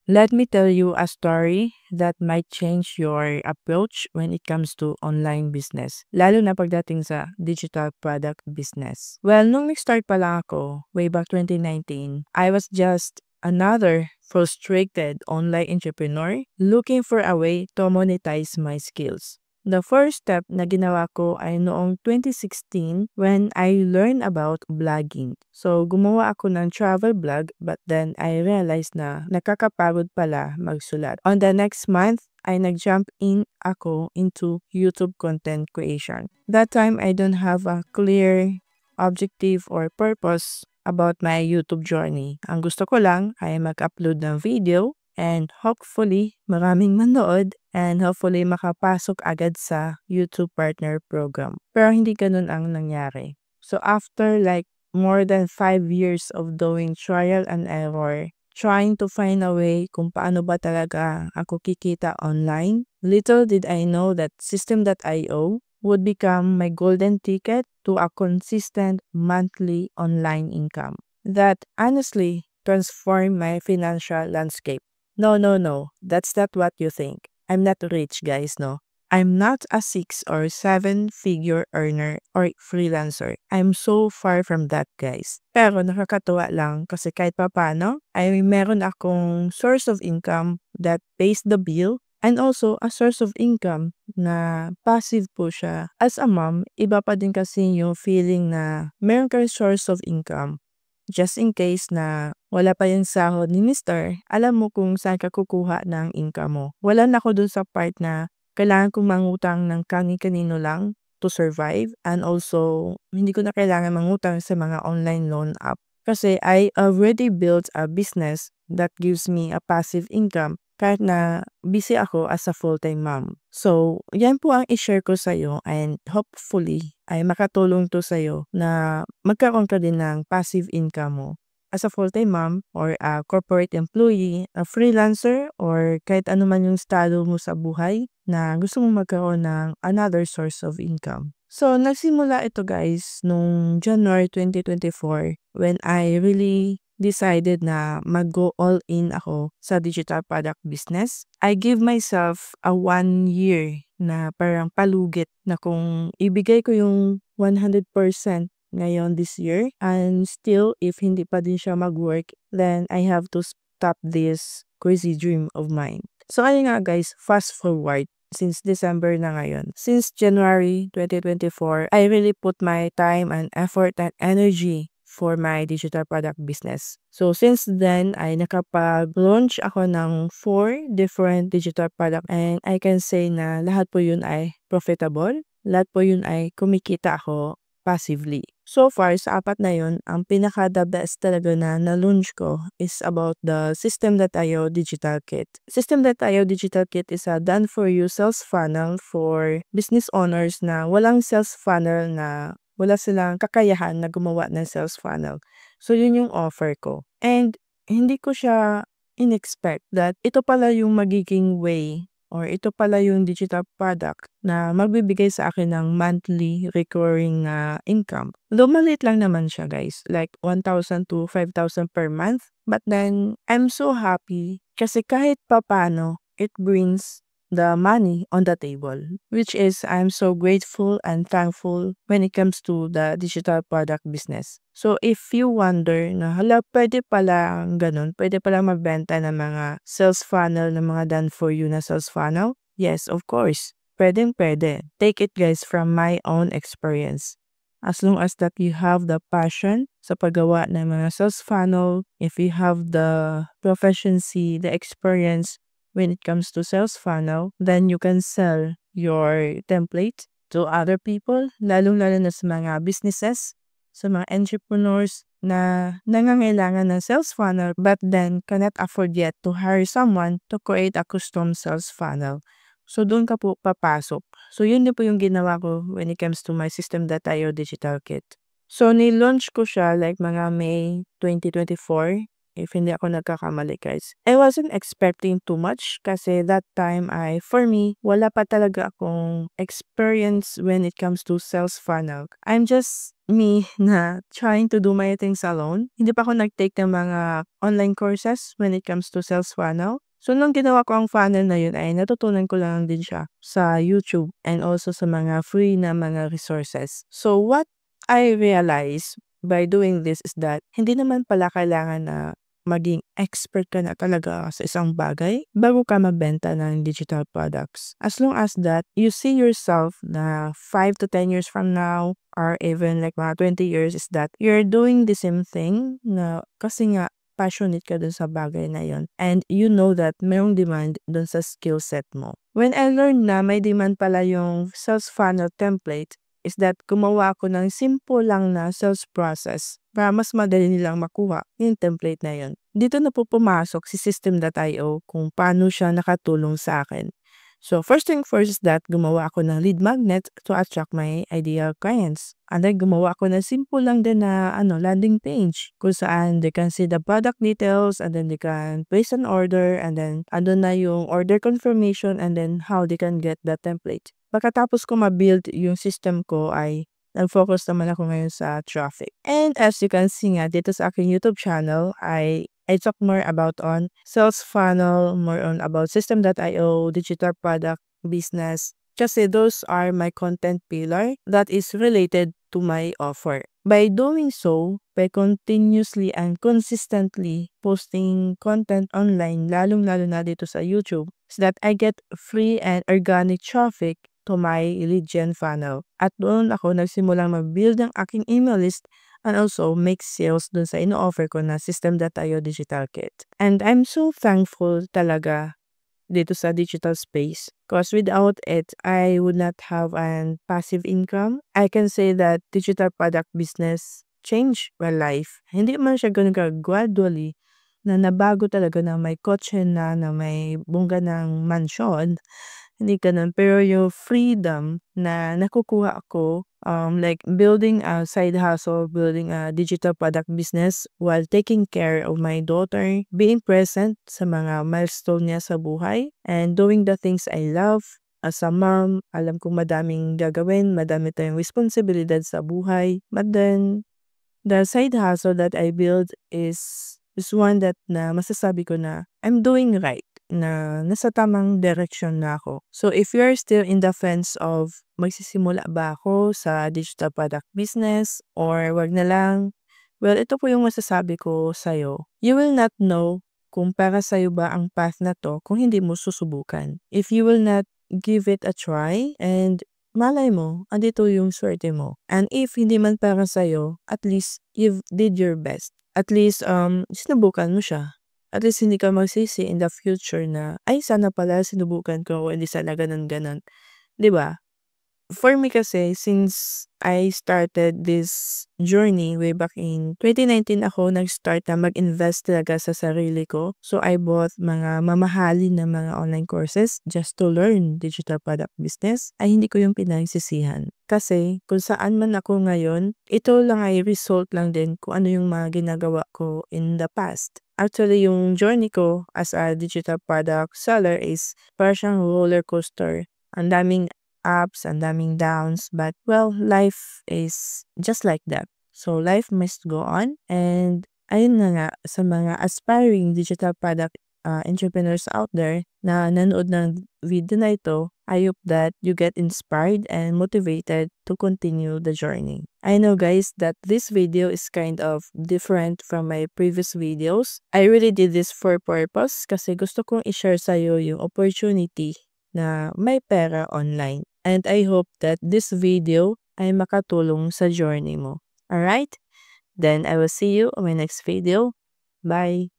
Let me tell you a story that might change your approach when it comes to online business, lalo na pagdating sa digital product business. Well, nung nag-start pa lang ako, way back 2019, I was just another frustrated online entrepreneur looking for a way to monetize my skills. The first step na ginawa ko ay noong 2016 when I learned about blogging. So, gumawa ako ng travel blog but then I realized na nakakapagod pala magsulat. On the next month, ay nag-jump in ako into YouTube content creation. That time, I don't have a clear objective or purpose about my YouTube journey. Ang gusto ko lang ay mag-upload ng video and hopefully maraming manood and hopefully makapasok agad sa YouTube Partner Program. Pero hindi ganun ang nangyari. So after like more than 5 years of doing trial and error, trying to find a way kung paano ba talaga ako kikita online, little did I know that System.io would become my golden ticket to a consistent monthly online income that honestly transformed my financial landscape. No, that's not what you think. I'm not rich, guys, no. I'm not a 6 or 7 figure earner or freelancer. I'm so far from that, guys. Pero nakakatuwa lang kasi kahit papano ay meron akong source of income that pays the bill and also a source of income na passive po siya. As a mom, iba pa din kasi yung feeling na meron kang source of income. Just in case na wala pa yung sahod ni Mister, alam mo kung saan ka kukuha ng income mo. Wala na ako dun sa part na kailangan kong mangutang ng kani-kanino lang to survive and also hindi ko na kailangan mangutang sa mga online loan app. Kasi I already built a business that gives me a passive income kahit na busy ako as a full-time mom. So, yan po ang i-share ko sa'yo and hopefully ay makatulong to sa'yo na magkaroon ka din ng passive income mo. As a full-time mom or a corporate employee, a freelancer, or kahit ano man yung estado mo sa buhay na gusto mong magkaroon ng another source of income. So, nagsimula ito guys nung January 2024 when I really decided na mag-go all in ako sa digital product business. I give myself a 1 year na parang palugit na kung ibigay ko yung 100% ngayon this year and still if hindi pa din siya mag-work, then I have to stop this crazy dream of mine. So ayun nga guys, fast forward since December na ngayon. Since January 2024, I really put my time and effort and energy for my digital product business. So since then, ay nakapag-launch ako ng 4 different digital product and I can say na lahat po yun ay profitable. Lahat po yun ay kumikita ako passively. So far, sa 4 na yun, ang pinaka-the best talaga na na-launch ko is about the System.io Digital Kit. System.io Digital Kit is a done-for-you sales funnel for business owners na walang sales funnel na wala silang kakayahan na gumawa ng sales funnel. So, yun yung offer ko. And hindi ko siya in-expect that ito pala yung magiging way or ito pala yung digital product na magbibigay sa akin ng monthly recurring income. Though maliit lang naman siya guys, like 1,000 to 5,000 per month. But then, I'm so happy kasi kahit papano, it brings the money on the table, which is I'm so grateful and thankful when it comes to the digital product business. So if you wonder na hala, pwede pala ganun, pwede pala magbenta ng mga sales funnel, ng mga done for you na sales funnel, yes, of course, pwedeng pwede. Take it guys from my own experience. As long as that you have the passion sa paggawa ng mga sales funnel, if you have the proficiency, the experience when it comes to sales funnel, then you can sell your template to other people, lalong-lalo na sa mga businesses, sa mga entrepreneurs na nangangailangan ng sales funnel but then cannot afford yet to hire someone to create a custom sales funnel. So, doon ka po papasok. So, yun din po yung ginawa ko when it comes to my System.io Digital Kit. So, ni-launch ko siya like mga May 2024. if hindi ako nagkakamali guys. I wasn't expecting too much kasi that time for me, wala pa talaga akong experience when it comes to sales funnel. I'm just me na trying to do my things alone. Hindi pa ako nag-take ng mga online courses when it comes to sales funnel. So, nung ginawa ko ang funnel na yun ay natutunan ko lang din siya sa YouTube and also sa mga free na mga resources. So, what I realized by doing this is that hindi naman pala kailangan na maging expert ka na talaga sa isang bagay bago ka mabenta ng digital products. As long as that you see yourself na 5 to 10 years from now or even like mga 20 years is that you're doing the same thing na kasi nga passionate ka dun sa bagay na yon and you know that mayroong demand dun sa skill set mo. When I learned na may demand pala yung sales funnel template is that gumawa ako ng simple lang na sales process para mas madali nilang makuha yung template na yon. Dito na po pumasok si System.io kung paano siya nakatulong sa akin. So, first thing first is that gumawa ako ng lead magnet to attract my ideal clients. And then, gumawa ako ng simple lang din na landing page kung saan they can see the product details and then they can place an order and then andun na yung order confirmation and then how they can get the template. Pagkatapos ko ma-build yung system ko ay nag-focus naman ako ngayon sa traffic. And as you can see nga dito sa aking YouTube channel I talk more about on sales funnel, more on about System.io, digital product business. Kasi those are my content pillar that is related to my offer. By doing so, by continuously and consistently posting content online, lalong-lalo na dito sa YouTube, so that I get free and organic traffic to my lead gen funnel. At doon ako nagsimulang mag-build ng aking email list and also make sales dun sa ino-offer ko na System.io Digital Kit. And I'm so thankful talaga dito sa digital space because without it, I would not have an passive income. I can say that digital product business changed my life. Hindi man siya ganun ka-gradually na nabago talaga na may kotse na may bungga ng mansion. Hindi ganun. Pero yung freedom na nakukuha ako like building a side hustle, building a digital product business while taking care of my daughter, being present sa mga milestone niya sa buhay, and doing the things I love. As a mom, alam kong madaming gagawin, madami tayong responsibilidad sa buhay. But then, the side hustle that I build is one that na masasabi ko na I'm doing right, na nasa tamang direction na ako. So if you're still in the fence of magsisimula ba ako sa digital product business or wag na lang, well, ito po yung masasabi ko sa'yo. You will not know kung para sa'yo ba ang path na to kung hindi mo susubukan. If you will not give it a try and malay mo, andito yung swerte mo. And if hindi man para sa'yo, at least you did your best. At least, sinubukan mo siya. At least hindi ka magsisi in the future na, ay sana pala sinubukan ko o hindi sana ganun-ganon. 'Di ba? For me kasi, since I started this journey way back in 2019 ako nag-start na mag-invest talaga sa sarili ko. So, I bought mga mamahalin na mga online courses just to learn digital product business. Ay hindi ko yung pinagsisihan. Kasi kung saan man ako ngayon, ito lang ay result lang din kung ano yung mga ginagawa ko in the past. Actually, yung journey ko as a digital product seller is parang siyang roller coaster. Ang daming ups, ang daming downs, but well, life is just like that. So, life must go on. And ayun na nga, sa mga aspiring digital product entrepreneurs out there na nanood ng video na ito, I hope that you get inspired and motivated to continue the journey. I know guys that this video is kind of different from my previous videos. I really did this for purpose kasi gusto kong i-share sa'yo yung opportunity na may pera online. And I hope that this video ay makatulong sa journey mo. Alright? Then I will see you on my next video. Bye!